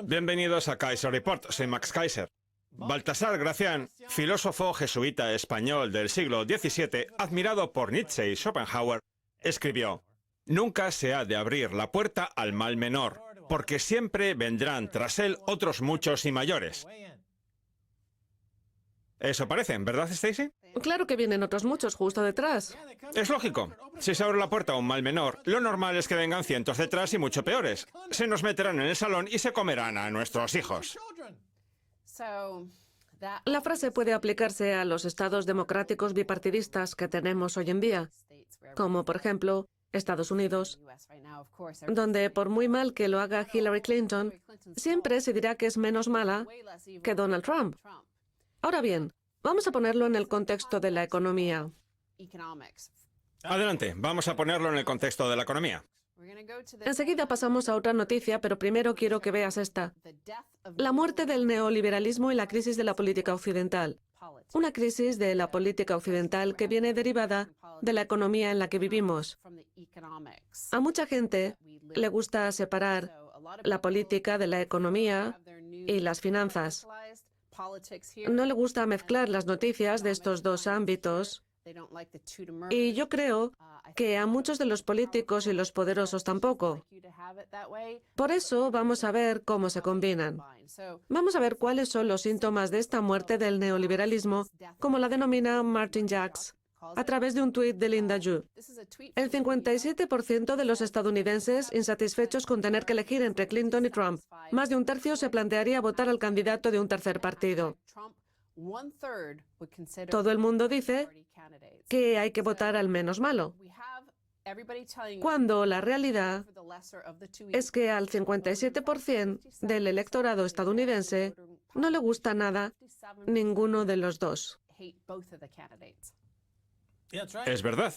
Bienvenidos a Kaiser Report, soy Max Kaiser. Baltasar Gracián, filósofo jesuita español del siglo XVII, admirado por Nietzsche y Schopenhauer, escribió: «Nunca se ha de abrir la puerta al mal menor, porque siempre vendrán tras él otros muchos y mayores». Eso parecen, ¿verdad, Stacy? Claro que vienen otros muchos justo detrás. Es lógico. Si se abre la puerta a un mal menor, lo normal es que vengan cientos detrás y mucho peores. Se nos meterán en el salón y se comerán a nuestros hijos. La frase puede aplicarse a los estados democráticos bipartidistas que tenemos hoy en día, como por ejemplo Estados Unidos, donde por muy mal que lo haga Hillary Clinton, siempre se dirá que es menos mala que Donald Trump. Ahora bien, vamos a ponerlo en el contexto de la economía. Adelante, vamos a ponerlo en el contexto de la economía. Enseguida pasamos a otra noticia, pero primero quiero que veas esta. La muerte del neoliberalismo y la crisis de la política occidental. Una crisis de la política occidental que viene derivada de la economía en la que vivimos. A mucha gente le gusta separar la política de la economía y las finanzas. No le gusta mezclar las noticias de estos dos ámbitos. Y yo creo que a muchos de los políticos y los poderosos tampoco. Por eso vamos a ver cómo se combinan. Vamos a ver cuáles son los síntomas de esta muerte del neoliberalismo, como la denomina Martin Jacks, a través de un tuit de Linda Yu. El 57% de los estadounidenses insatisfechos con tener que elegir entre Clinton y Trump. Más de un tercio se plantearía votar al candidato de un tercer partido. Todo el mundo dice que hay que votar al menos malo, cuando la realidad es que al 57% del electorado estadounidense no le gusta nada ninguno de los dos. Es verdad,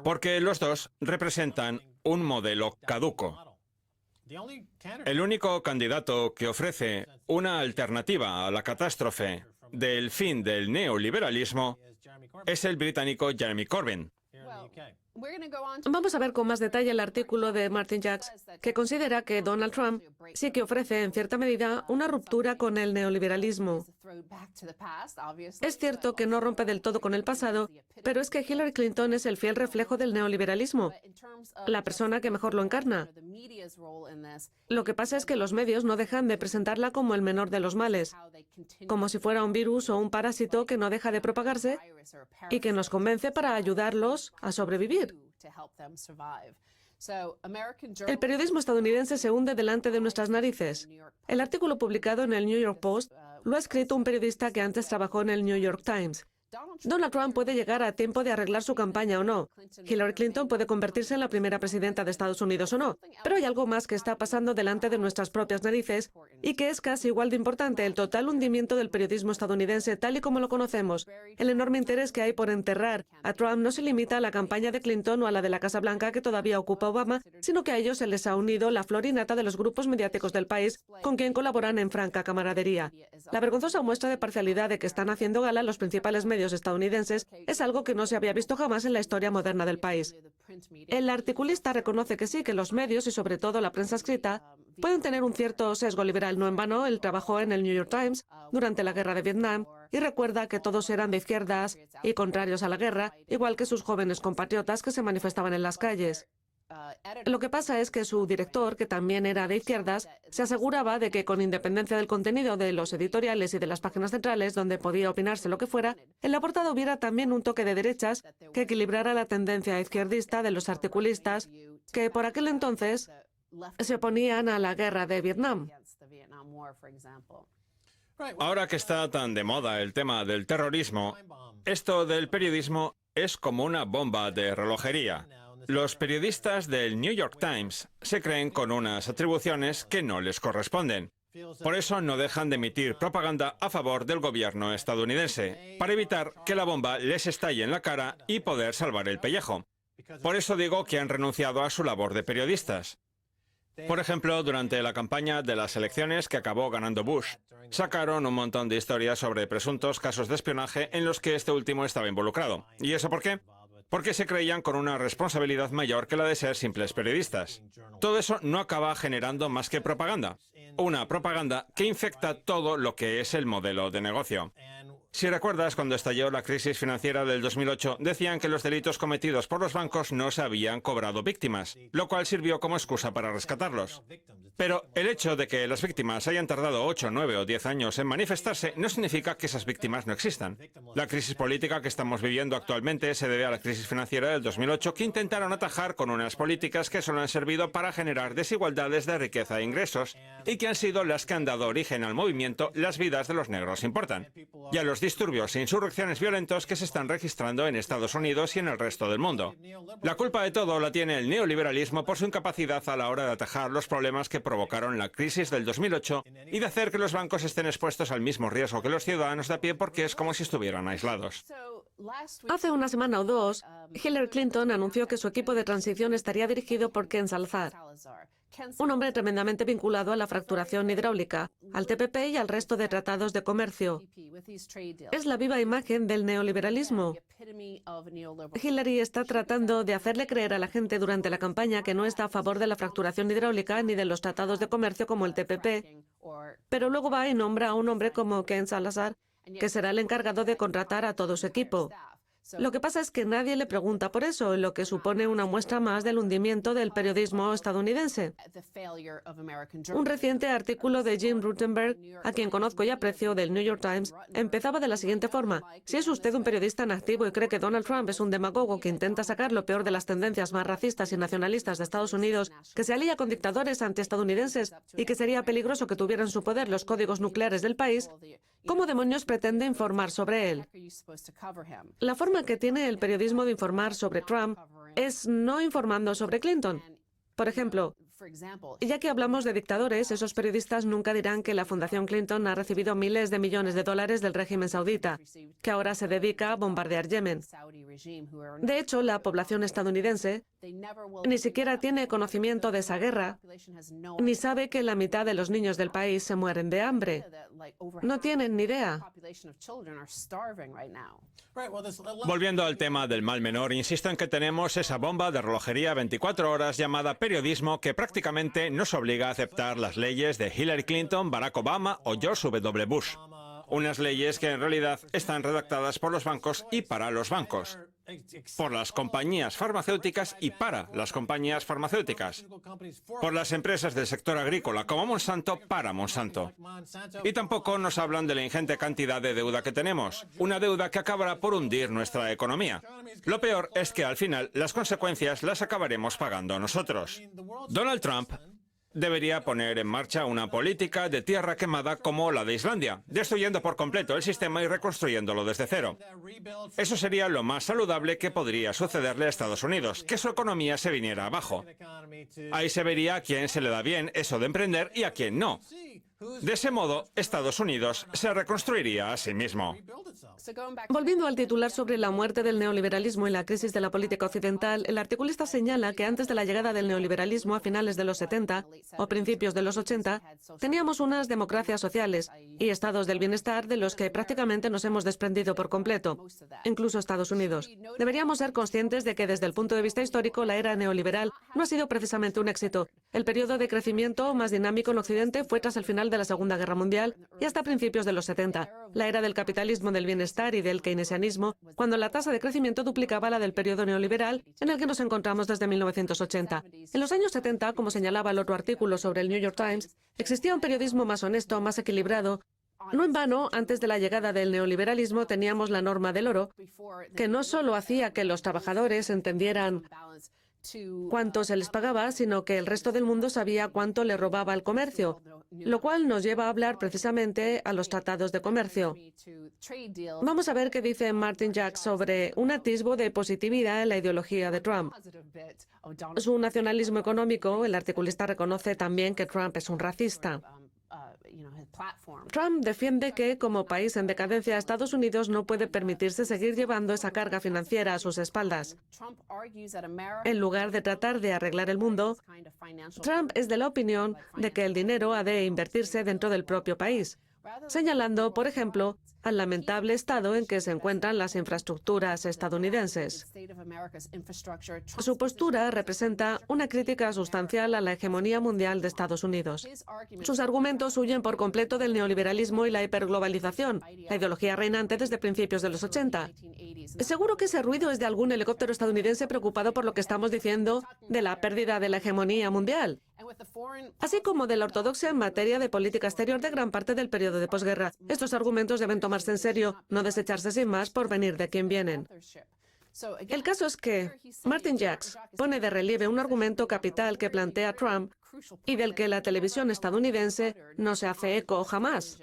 porque los dos representan un modelo caduco. El único candidato que ofrece una alternativa a la catástrofe del fin del neoliberalismo es el británico Jeremy Corbyn. Vamos a ver con más detalle el artículo de Martin Jacks, que considera que Donald Trump sí que ofrece, en cierta medida, una ruptura con el neoliberalismo. Es cierto que no rompe del todo con el pasado, pero es que Hillary Clinton es el fiel reflejo del neoliberalismo, la persona que mejor lo encarna. Lo que pasa es que los medios no dejan de presentarla como el menor de los males, como si fuera un virus o un parásito que no deja de propagarse y que nos convence para ayudarlos a sobrevivir. El periodismo estadounidense se hunde delante de nuestras narices. El artículo publicado en el New York Post lo ha escrito un periodista que antes trabajó en el New York Times. Donald Trump puede llegar a tiempo de arreglar su campaña o no. Hillary Clinton puede convertirse en la primera presidenta de Estados Unidos o no. Pero hay algo más que está pasando delante de nuestras propias narices y que es casi igual de importante: el total hundimiento del periodismo estadounidense tal y como lo conocemos. El enorme interés que hay por enterrar a Trump no se limita a la campaña de Clinton o a la de la Casa Blanca que todavía ocupa Obama, sino que a ellos se les ha unido la flor y nata de los grupos mediáticos del país con quien colaboran en franca camaradería. La vergonzosa muestra de parcialidad de que están haciendo gala los principales medios estadounidenses es algo que no se había visto jamás en la historia moderna del país. El articulista reconoce que sí, que los medios y sobre todo la prensa escrita pueden tener un cierto sesgo liberal. No en vano, él trabajó en el New York Times durante la guerra de Vietnam y recuerda que todos eran de izquierdas y contrarios a la guerra, igual que sus jóvenes compatriotas que se manifestaban en las calles. Lo que pasa es que su director, que también era de izquierdas, se aseguraba de que con independencia del contenido de los editoriales y de las páginas centrales, donde podía opinarse lo que fuera, en la portada hubiera también un toque de derechas que equilibrara la tendencia izquierdista de los articulistas que por aquel entonces se oponían a la guerra de Vietnam. Ahora que está tan de moda el tema del terrorismo, esto del periodismo es como una bomba de relojería. Los periodistas del New York Times se creen con unas atribuciones que no les corresponden. Por eso no dejan de emitir propaganda a favor del gobierno estadounidense, para evitar que la bomba les estalle en la cara y poder salvar el pellejo. Por eso digo que han renunciado a su labor de periodistas. Por ejemplo, durante la campaña de las elecciones que acabó ganando Bush, sacaron un montón de historias sobre presuntos casos de espionaje en los que este último estaba involucrado. ¿Y eso por qué? Porque se creían con una responsabilidad mayor que la de ser simples periodistas. Todo eso no acaba generando más que propaganda. Una propaganda que infecta todo lo que es el modelo de negocio. Si recuerdas, cuando estalló la crisis financiera del 2008, decían que los delitos cometidos por los bancos no se habían cobrado víctimas, lo cual sirvió como excusa para rescatarlos. Pero el hecho de que las víctimas hayan tardado 8, 9 o 10 años en manifestarse no significa que esas víctimas no existan. La crisis política que estamos viviendo actualmente se debe a la crisis financiera del 2008, que intentaron atajar con unas políticas que solo han servido para generar desigualdades de riqueza e ingresos y que han sido las que han dado origen al movimiento Las vidas de los negros importan, y a los disturbios e insurrecciones violentos que se están registrando en Estados Unidos y en el resto del mundo. La culpa de todo la tiene el neoliberalismo por su incapacidad a la hora de atajar los problemas que provocaron la crisis del 2008 y de hacer que los bancos estén expuestos al mismo riesgo que los ciudadanos de a pie, porque es como si estuvieran aislados. Hace una semana o dos, Hillary Clinton anunció que su equipo de transición estaría dirigido por Ken Salazar, un hombre tremendamente vinculado a la fracturación hidráulica, al TPP y al resto de tratados de comercio. Es la viva imagen del neoliberalismo. Hillary está tratando de hacerle creer a la gente durante la campaña que no está a favor de la fracturación hidráulica ni de los tratados de comercio como el TPP, pero luego va y nombra a un hombre como Ken Salazar, que será el encargado de contratar a todo su equipo. Lo que pasa es que nadie le pregunta por eso, lo que supone una muestra más del hundimiento del periodismo estadounidense. Un reciente artículo de Jim Rutenberg, a quien conozco y aprecio, del New York Times, empezaba de la siguiente forma: si es usted un periodista en activo y cree que Donald Trump es un demagogo que intenta sacar lo peor de las tendencias más racistas y nacionalistas de Estados Unidos, que se alía con dictadores antiestadounidenses y que sería peligroso que tuviera en su poder los códigos nucleares del país, ¿cómo demonios pretende informar sobre él? La forma que tiene el periodismo de informar sobre Trump es no informando sobre Clinton. Por ejemplo, ya que hablamos de dictadores, esos periodistas nunca dirán que la Fundación Clinton ha recibido miles de millones de dólares del régimen saudita, que ahora se dedica a bombardear Yemen. De hecho, la población estadounidense ni siquiera tiene conocimiento de esa guerra, ni sabe que la mitad de los niños del país se mueren de hambre. No tienen ni idea. Volviendo al tema del mal menor, insisto en que tenemos esa bomba de relojería 24 horas llamada periodismo que prácticamente nos obliga a aceptar las leyes de Hillary Clinton, Barack Obama o George W. Bush. Unas leyes que en realidad están redactadas por los bancos y para los bancos, por las compañías farmacéuticas y para las compañías farmacéuticas, por las empresas del sector agrícola como Monsanto para Monsanto. Y tampoco nos hablan de la ingente cantidad de deuda que tenemos, una deuda que acabará por hundir nuestra economía. Lo peor es que al final las consecuencias las acabaremos pagando nosotros. Donald Trump debería poner en marcha una política de tierra quemada como la de Islandia, destruyendo por completo el sistema y reconstruyéndolo desde cero. Eso sería lo más saludable que podría sucederle a Estados Unidos, que su economía se viniera abajo. Ahí se vería a quién se le da bien eso de emprender y a quién no. De ese modo, Estados Unidos se reconstruiría a sí mismo. Volviendo al titular sobre la muerte del neoliberalismo y la crisis de la política occidental, el articulista señala que antes de la llegada del neoliberalismo a finales de los 70 o principios de los 80, teníamos unas democracias sociales y estados del bienestar de los que prácticamente nos hemos desprendido por completo, incluso Estados Unidos. Deberíamos ser conscientes de que desde el punto de vista histórico la era neoliberal no ha sido precisamente un éxito. El periodo de crecimiento más dinámico en Occidente fue tras el final de la Segunda Guerra Mundial y hasta principios de los 70, la era del capitalismo del bienestar y del keynesianismo, cuando la tasa de crecimiento duplicaba la del periodo neoliberal en el que nos encontramos desde 1980. En los años 70, como señalaba el otro artículo sobre el New York Times, existía un periodismo más honesto, más equilibrado. No en vano, antes de la llegada del neoliberalismo teníamos la norma del oro, que no solo hacía que los trabajadores entendieran cuánto se les pagaba, sino que el resto del mundo sabía cuánto le robaba al comercio, lo cual nos lleva a hablar precisamente a los tratados de comercio. Vamos a ver qué dice Martin Jacks sobre un atisbo de positividad en la ideología de Trump. Su nacionalismo económico, el articulista reconoce también que Trump es un racista. Trump defiende que, como país en decadencia, Estados Unidos no puede permitirse seguir llevando esa carga financiera a sus espaldas. En lugar de tratar de arreglar el mundo, Trump es de la opinión de que el dinero ha de invertirse dentro del propio país, señalando, por ejemplo, al lamentable estado en que se encuentran las infraestructuras estadounidenses. Su postura representa una crítica sustancial a la hegemonía mundial de Estados Unidos. Sus argumentos huyen por completo del neoliberalismo y la hiperglobalización, la ideología reinante desde principios de los 80. Seguro que ese ruido es de algún helicóptero estadounidense preocupado por lo que estamos diciendo de la pérdida de la hegemonía mundial, así como de la ortodoxia en materia de política exterior de gran parte del periodo de posguerra. Estos argumentos deben tomarse en serio, no desecharse sin más por venir de quien vienen. El caso es que Martin Jacks pone de relieve un argumento capital que plantea Trump y del que la televisión estadounidense no se hace eco jamás.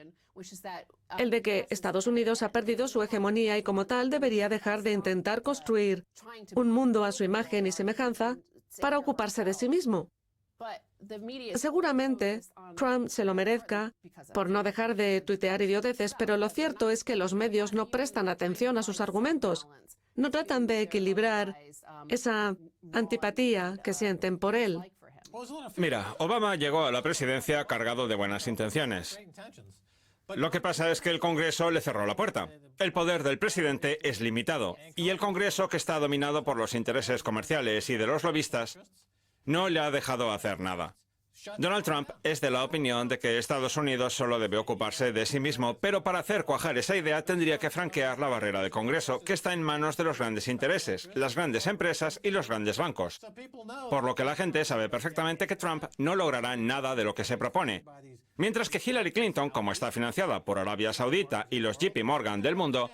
El de que Estados Unidos ha perdido su hegemonía y como tal debería dejar de intentar construir un mundo a su imagen y semejanza para ocuparse de sí mismo. Seguramente Trump se lo merezca por no dejar de tuitear idioteces, pero lo cierto es que los medios no prestan atención a sus argumentos. No tratan de equilibrar esa antipatía que sienten por él. Mira, Obama llegó a la presidencia cargado de buenas intenciones. Lo que pasa es que el Congreso le cerró la puerta. El poder del presidente es limitado y el Congreso, que está dominado por los intereses comerciales y de los lobistas, no le ha dejado hacer nada. Donald Trump es de la opinión de que Estados Unidos solo debe ocuparse de sí mismo, pero para hacer cuajar esa idea tendría que franquear la barrera del Congreso, que está en manos de los grandes intereses, las grandes empresas y los grandes bancos. Por lo que la gente sabe perfectamente que Trump no logrará nada de lo que se propone. Mientras que Hillary Clinton, como está financiada por Arabia Saudita y los JP Morgan del mundo,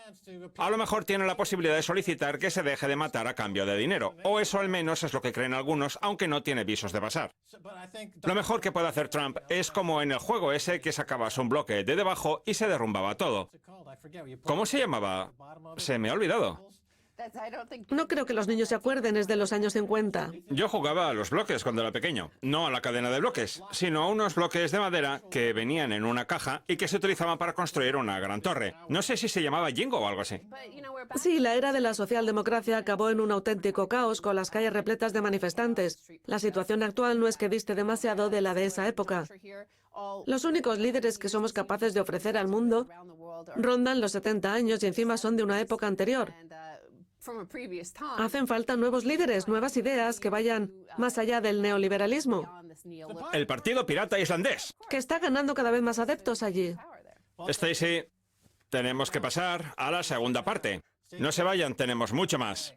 a lo mejor tiene la posibilidad de solicitar que se deje de matar a cambio de dinero, o eso al menos es lo que creen algunos, aunque no tiene visos de pasar. Lo mejor que puede hacer Trump es como en el juego ese que sacabas un bloque de debajo y se derrumbaba todo. ¿Cómo se llamaba? Se me ha olvidado. No creo que los niños se acuerden, es de los años 50. Yo jugaba a los bloques cuando era pequeño. No a la cadena de bloques, sino a unos bloques de madera que venían en una caja y que se utilizaban para construir una gran torre. No sé si se llamaba Jingo o algo así. Sí, la era de la socialdemocracia acabó en un auténtico caos con las calles repletas de manifestantes. La situación actual no es que diste demasiado de la de esa época. Los únicos líderes que somos capaces de ofrecer al mundo rondan los 70 años y encima son de una época anterior. Hacen falta nuevos líderes, nuevas ideas que vayan más allá del neoliberalismo, El Partido Pirata Islandés. que está ganando cada vez más adeptos allí. Stacy, tenemos que pasar a la segunda parte. No se vayan, tenemos mucho más.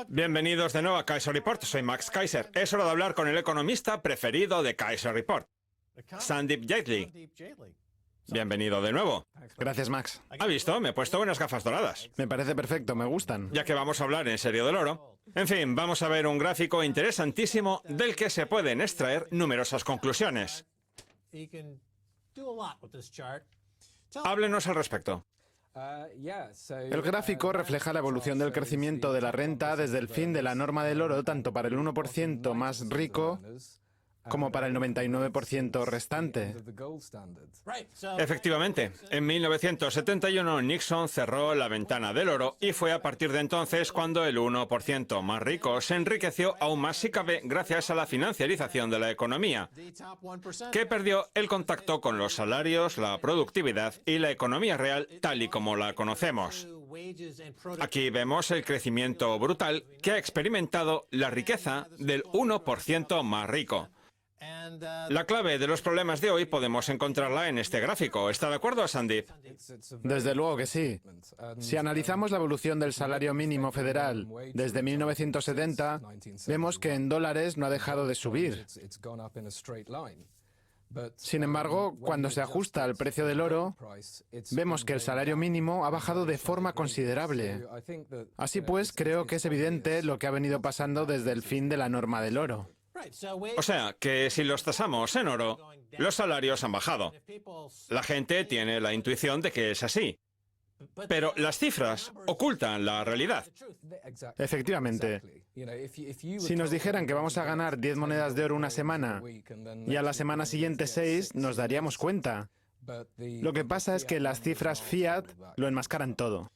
Bienvenidos de nuevo a Kaiser Report. Soy Max Kaiser. Es hora de hablar con el economista preferido de Kaiser Report, Sandeep Jaitley. Bienvenido de nuevo. Gracias, Max. ¿Ha visto? Me he puesto unas gafas doradas. Me parece perfecto, me gustan. Ya que vamos a hablar en serio del oro. En fin, vamos a ver un gráfico interesantísimo del que se pueden extraer numerosas conclusiones. Háblenos al respecto. El gráfico refleja la evolución del crecimiento de la renta desde el fin de la norma del oro, tanto para el 1% más rico como para el 99% restante. Efectivamente, en 1971 Nixon cerró la ventana del oro y fue a partir de entonces cuando el 1% más rico se enriqueció aún más si cabe gracias a la financiarización de la economía, que perdió el contacto con los salarios, la productividad y la economía real tal y como la conocemos. Aquí vemos el crecimiento brutal que ha experimentado la riqueza del 1% más rico. La clave de los problemas de hoy podemos encontrarla en este gráfico. ¿Está de acuerdo, Sandeep? Desde luego que sí. Si analizamos la evolución del salario mínimo federal desde 1970, vemos que en dólares no ha dejado de subir. Sin embargo, cuando se ajusta al precio del oro, vemos que el salario mínimo ha bajado de forma considerable. Así pues, creo que es evidente lo que ha venido pasando desde el fin de la norma del oro. O sea, que si los tasamos en oro, los salarios han bajado. La gente tiene la intuición de que es así. Pero las cifras ocultan la realidad. Efectivamente. Si nos dijeran que vamos a ganar 10 monedas de oro una semana y a la semana siguiente 6, nos daríamos cuenta. Lo que pasa es que las cifras fiat lo enmascaran todo.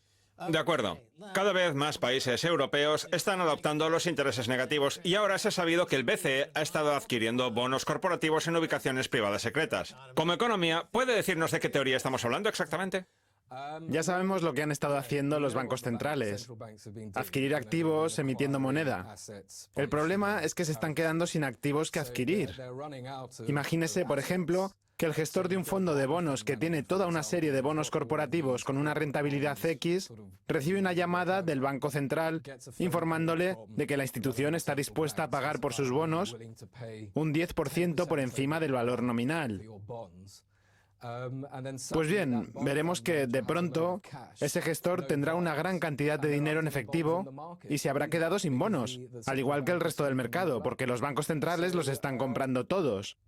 De acuerdo. Cada vez más países europeos están adoptando los intereses negativos y ahora se ha sabido que el BCE ha estado adquiriendo bonos corporativos en ubicaciones privadas secretas. Como economía, ¿puede decirnos de qué teoría estamos hablando exactamente? Ya sabemos lo que han estado haciendo los bancos centrales. Adquirir activos emitiendo moneda. El problema es que se están quedando sin activos que adquirir. Imagínese, por ejemplo, que el gestor de un fondo de bonos que tiene toda una serie de bonos corporativos con una rentabilidad X recibe una llamada del Banco Central informándole de que la institución está dispuesta a pagar por sus bonos un 10% por encima del valor nominal. Pues bien, veremos que de pronto ese gestor tendrá una gran cantidad de dinero en efectivo y se habrá quedado sin bonos, al igual que el resto del mercado, porque los bancos centrales los están comprando todos.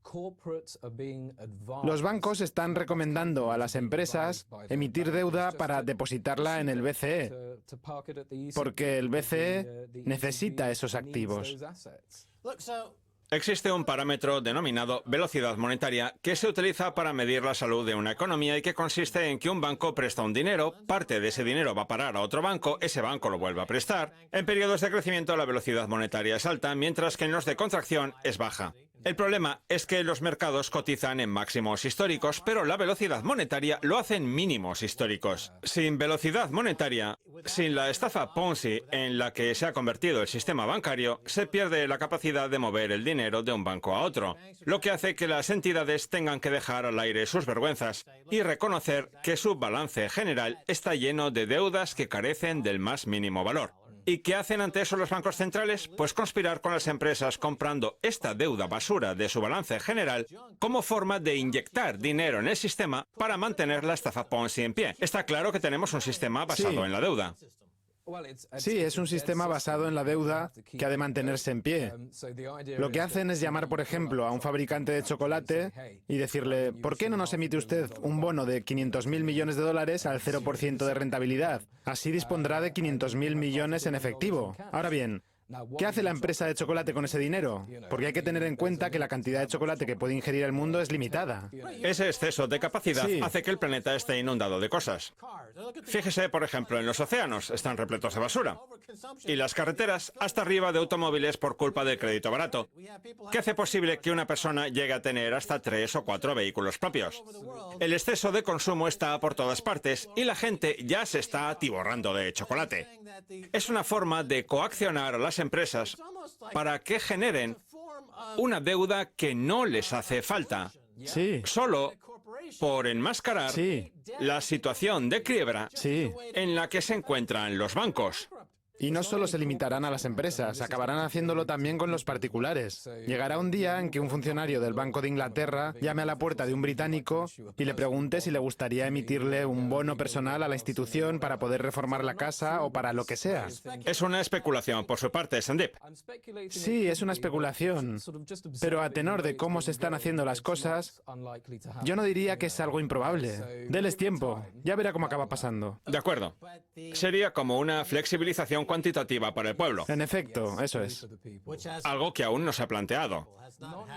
Los bancos están recomendando a las empresas emitir deuda para depositarla en el BCE, porque el BCE necesita esos activos. Existe un parámetro denominado velocidad monetaria que se utiliza para medir la salud de una economía y que consiste en que un banco presta un dinero, parte de ese dinero va a parar a otro banco, ese banco lo vuelve a prestar. En periodos de crecimiento la velocidad monetaria es alta, mientras que en los de contracción es baja. El problema es que los mercados cotizan en máximos históricos, pero la velocidad monetaria lo hace en mínimos históricos. Sin velocidad monetaria, sin la estafa Ponzi en la que se ha convertido el sistema bancario, se pierde la capacidad de mover el dinero de un banco a otro, lo que hace que las entidades tengan que dejar al aire sus vergüenzas y reconocer que su balance general está lleno de deudas que carecen del más mínimo valor. ¿Y qué hacen ante eso los bancos centrales? Pues conspirar con las empresas comprando esta deuda basura de su balance general como forma de inyectar dinero en el sistema para mantener la estafa Ponzi en pie. Está claro que tenemos un sistema basado en la deuda. Sí, es un sistema basado en la deuda que ha de mantenerse en pie. Lo que hacen es llamar, por ejemplo, a un fabricante de chocolate y decirle, ¿por qué no nos emite usted un bono de 500.000 millones de dólares al 0% de rentabilidad? Así dispondrá de 500.000 millones en efectivo. Ahora bien, ¿qué hace la empresa de chocolate con ese dinero? Porque hay que tener en cuenta que la cantidad de chocolate que puede ingerir el mundo es limitada. Ese exceso de capacidad hace que el planeta esté inundado de cosas. Fíjese, por ejemplo, en los océanos, están repletos de basura. Y las carreteras hasta arriba de automóviles por culpa del crédito barato, que hace posible que una persona llegue a tener hasta 3 o 4 vehículos propios. El exceso de consumo está por todas partes y la gente ya se está atiborrando de chocolate. Es una forma de coaccionar a las empresas para que generen una deuda que no les hace falta, solo por enmascarar la situación de quiebra en la que se encuentran los bancos. Y no solo se limitarán a las empresas, acabarán haciéndolo también con los particulares. Llegará un día en que un funcionario del Banco de Inglaterra llame a la puerta de un británico y le pregunte si le gustaría emitirle un bono personal a la institución para poder reformar la casa o para lo que sea. Es una especulación por su parte, Sandeep. Sí, es una especulación, pero a tenor de cómo se están haciendo las cosas, yo no diría que es algo improbable. Deles tiempo, ya verá cómo acaba pasando. De acuerdo. Sería como una flexibilización cuantitativa para el pueblo. En efecto, eso es. Algo que aún no se ha planteado.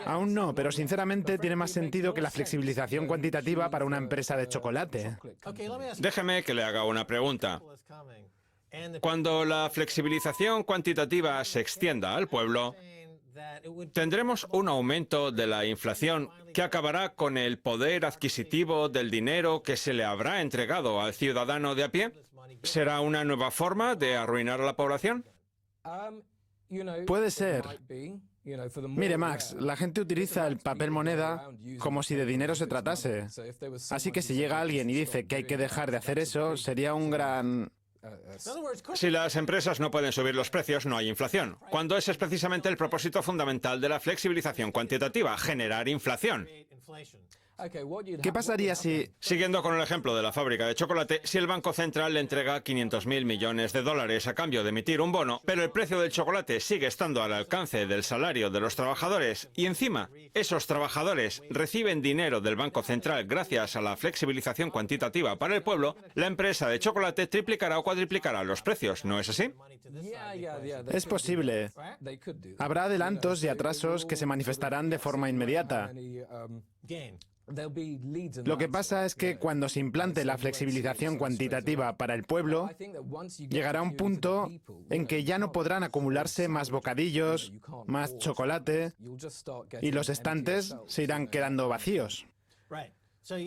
Aún no, pero sinceramente tiene más sentido que la flexibilización cuantitativa para una empresa de chocolate. Déjeme que le haga una pregunta. Cuando la flexibilización cuantitativa se extienda al pueblo, ¿tendremos un aumento de la inflación que acabará con el poder adquisitivo del dinero que se le habrá entregado al ciudadano de a pie? ¿Será una nueva forma de arruinar a la población? Puede ser. Mire, Max, la gente utiliza el papel moneda como si de dinero se tratase. Así que si llega alguien y dice que hay que dejar de hacer eso, sería un gran... Si las empresas no pueden subir los precios, no hay inflación. Cuando ese es precisamente el propósito fundamental de la flexibilización cuantitativa, generar inflación. ¿Qué pasaría si... Siguiendo con el ejemplo de la fábrica de chocolate, si el Banco Central le entrega 500.000 millones de dólares a cambio de emitir un bono, pero el precio del chocolate sigue estando al alcance del salario de los trabajadores y encima esos trabajadores reciben dinero del Banco Central gracias a la flexibilización cuantitativa para el pueblo, la empresa de chocolate triplicará o cuadriplicará los precios, ¿no es así? Es posible. Habrá adelantos y atrasos que se manifestarán de forma inmediata. Lo que pasa es que cuando se implante la flexibilización cuantitativa para el pueblo, llegará un punto en que ya no podrán acumularse más bocadillos, más chocolate, y los estantes se irán quedando vacíos.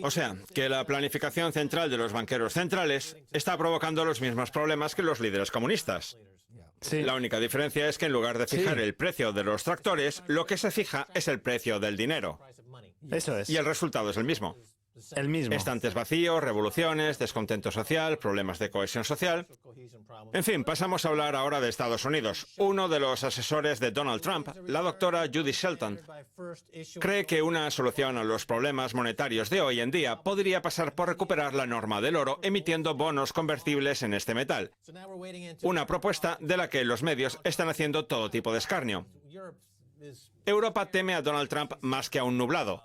O sea, que la planificación central de los banqueros centrales está provocando los mismos problemas que los líderes comunistas. Sí. La única diferencia es que en lugar de fijar el precio de los tractores, lo que se fija es el precio del dinero. Eso es. Y el resultado es el mismo. El mismo. Estantes vacíos, revoluciones, descontento social, problemas de cohesión social. En fin, pasamos a hablar ahora de Estados Unidos. Uno de los asesores de Donald Trump, la doctora Judy Shelton, cree que una solución a los problemas monetarios de hoy en día podría pasar por recuperar la norma del oro emitiendo bonos convertibles en este metal. Una propuesta de la que los medios están haciendo todo tipo de escarnio. Europa teme a Donald Trump más que a un nublado,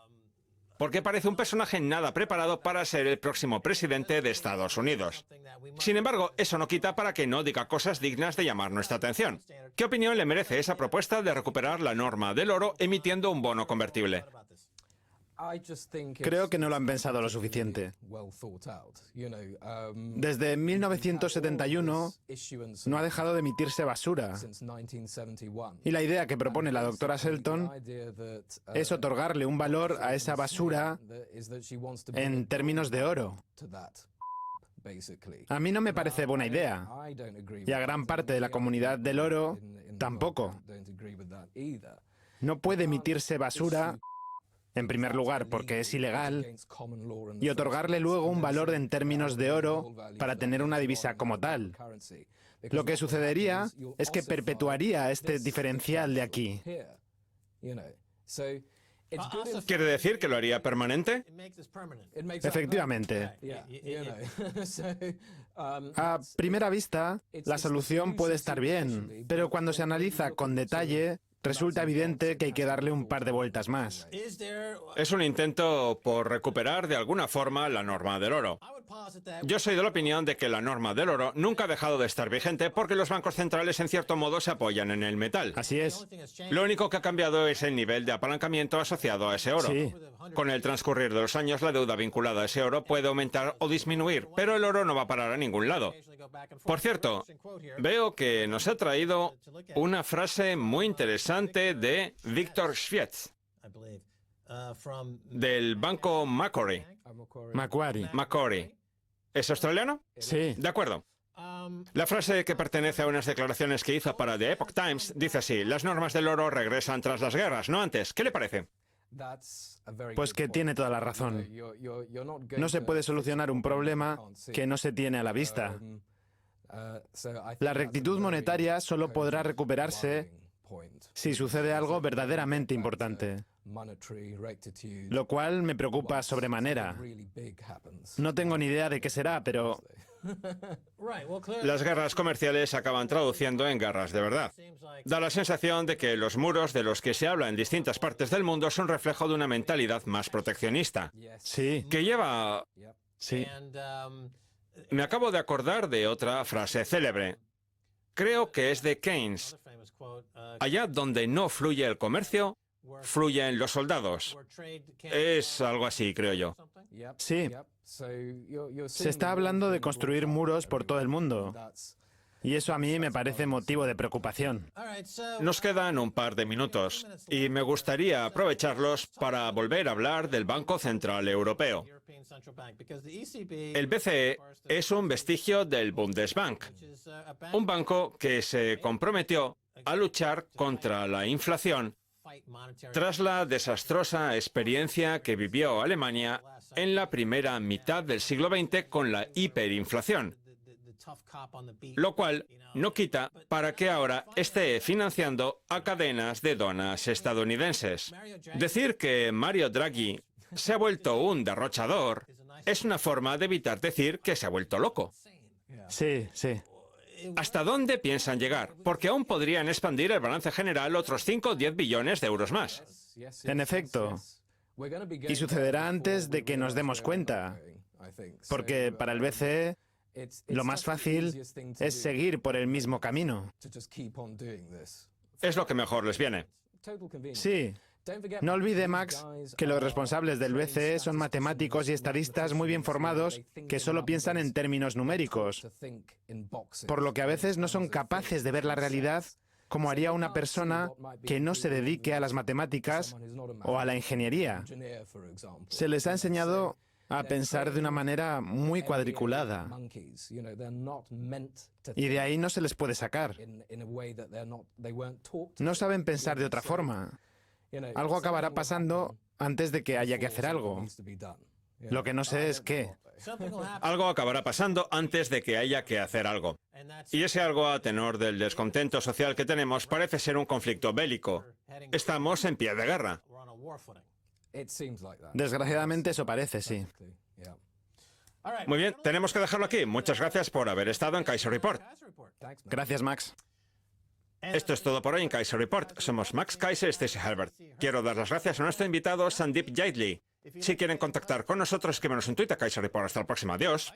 porque parece un personaje nada preparado para ser el próximo presidente de Estados Unidos. Sin embargo, eso no quita para que no diga cosas dignas de llamar nuestra atención. ¿Qué opinión le merece esa propuesta de recuperar la norma del oro emitiendo un bono convertible? Creo que no lo han pensado lo suficiente. Desde 1971 no ha dejado de emitirse basura. Y la idea que propone la doctora Shelton es otorgarle un valor a esa basura en términos de oro. A mí no me parece buena idea. Y a gran parte de la comunidad del oro tampoco. No puede emitirse basura, en primer lugar, porque es ilegal, y otorgarle luego un valor en términos de oro para tener una divisa como tal. Lo que sucedería es que perpetuaría este diferencial de aquí. ¿Quiere decir que lo haría permanente? Efectivamente. A primera vista, la solución puede estar bien, pero cuando se analiza con detalle, resulta evidente que hay que darle un par de vueltas más. Es un intento por recuperar de alguna forma la norma del oro. Yo soy de la opinión de que la norma del oro nunca ha dejado de estar vigente porque los bancos centrales en cierto modo se apoyan en el metal. Así es. Lo único que ha cambiado es el nivel de apalancamiento asociado a ese oro. Sí. Con el transcurrir de los años, la deuda vinculada a ese oro puede aumentar o disminuir, pero el oro no va a parar a ningún lado. Por cierto, veo que nos ha traído una frase muy interesante de Victor Schwietz, del banco Macquarie. Macquarie. ¿Es australiano? Sí. De acuerdo. La frase, que pertenece a unas declaraciones que hizo para The Epoch Times, dice así: las normas del oro regresan tras las guerras, no antes. ¿Qué le parece? Pues que tiene toda la razón. No se puede solucionar un problema que no se tiene a la vista. La rectitud monetaria solo podrá recuperarse si sucede algo verdaderamente importante, lo cual me preocupa sobremanera. No tengo ni idea de qué será, pero... Las guerras comerciales acaban traduciendo en guerras de verdad. Da la sensación de que los muros de los que se habla en distintas partes del mundo son reflejo de una mentalidad más proteccionista, Sí, que lleva... sí. Me acabo de acordar de otra frase célebre. Creo que es de Keynes. Allá donde no fluye el comercio, fluyen los soldados. Es algo así, creo yo. Sí. Se está hablando de construir muros por todo el mundo. Y eso a mí me parece motivo de preocupación. Nos quedan un par de minutos y me gustaría aprovecharlos para volver a hablar del Banco Central Europeo. El BCE es un vestigio del Bundesbank, un banco que se comprometió a luchar contra la inflación tras la desastrosa experiencia que vivió Alemania en la primera mitad del siglo XX con la hiperinflación, lo cual no quita para que ahora esté financiando a cadenas de donas estadounidenses. Decir que Mario Draghi se ha vuelto un derrochador, es una forma de evitar decir que se ha vuelto loco. Sí, sí. ¿Hasta dónde piensan llegar? Porque aún podrían expandir el balance general otros 5 o 10 billones de euros más. En efecto. Y sucederá antes de que nos demos cuenta. Porque para el BCE lo más fácil es seguir por el mismo camino. Es lo que mejor les viene. Sí. No olvide, Max, que los responsables del BCE son matemáticos y estadistas muy bien formados que solo piensan en términos numéricos, por lo que a veces no son capaces de ver la realidad como haría una persona que no se dedique a las matemáticas o a la ingeniería. Se les ha enseñado a pensar de una manera muy cuadriculada. Y de ahí no se les puede sacar. No saben pensar de otra forma. Algo acabará pasando antes de que haya que hacer algo. Lo que no sé es qué. Algo acabará pasando antes de que haya que hacer algo. Y ese algo, a tenor del descontento social que tenemos, parece ser un conflicto bélico. Estamos en pie de guerra. Desgraciadamente eso parece, sí. Muy bien, tenemos que dejarlo aquí. Muchas gracias por haber estado en Kaiser Report. Gracias, Max. Esto es todo por hoy en Kaiser Report. Somos Max Kaiser y Stacey Halbert. Quiero dar las gracias a nuestro invitado Sandeep Jaidli. Si quieren contactar con nosotros, escríbanos en Twitter, Kaiser Report. Hasta la próxima. Adiós.